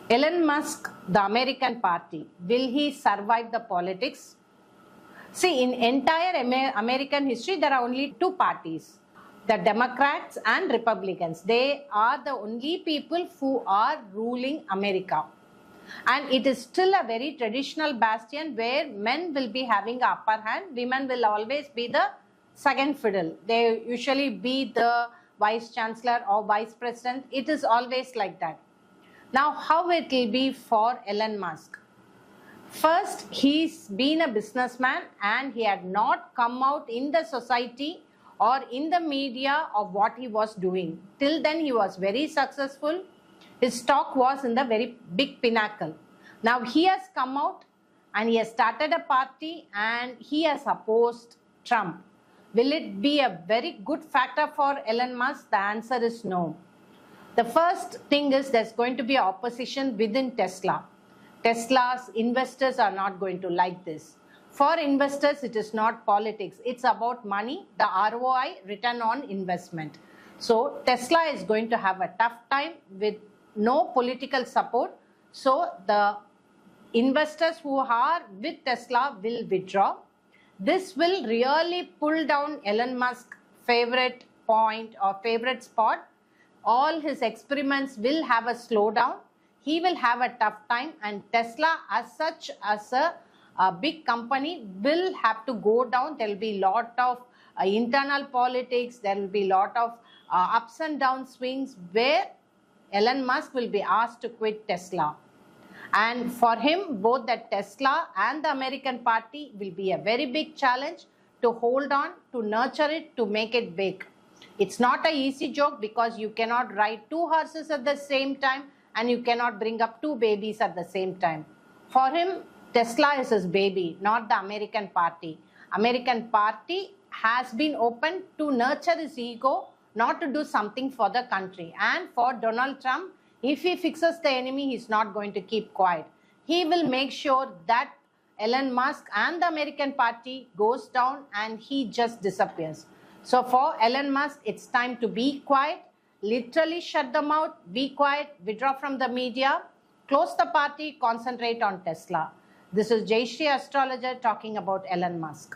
Elon Musk, the American party, will he survive the politics? See, in entire American history, there are only two parties, the Democrats and Republicans. They are the only people who are ruling America. And it is still a very traditional bastion where men will be having the upper hand, women will always be the second fiddle. They usually be the vice chancellor or vice president. It is always like that. Now, how it will be for Elon Musk? First, he's been a businessman and he had not come out in the society or in the media of what he was doing. Till then, he was very successful. His stock was in the very big pinnacle. Now, he has come out and he has started a party and he has opposed Trump. Will it be a very good factor for Elon Musk? The answer is no. The first thing is there's going to be opposition within Tesla. Tesla's investors are not going to like this. For investors, it is not politics. It's about money, the ROI, return on investment. So Tesla is going to have a tough time with no political support. So the investors who are with Tesla will withdraw. This will really pull down Elon Musk's favorite point or favorite spot. All his experiments will have a slowdown. He will have a tough time, and Tesla as such as a big company will have to go down. There will be a lot of internal politics. There will be a lot of ups and down swings where Elon Musk will be asked to quit Tesla. And for him, both the Tesla and the American party will be a very big challenge to hold on, to nurture it, to make it big. It's not an easy joke because you cannot ride two horses at the same time and you cannot bring up two babies at the same time. For him, Tesla is his baby, not the American party. American party has been open to nurture his ego, not to do something for the country. And for Donald Trump, if he fixes the enemy, he's not going to keep quiet. He will make sure that Elon Musk and the American party goes down and he just disappears. So for Elon Musk, it's time to be quiet, literally shut them out, be quiet, withdraw from the media, close the party, concentrate on Tesla. This is Jayashree Astrologer talking about Elon Musk.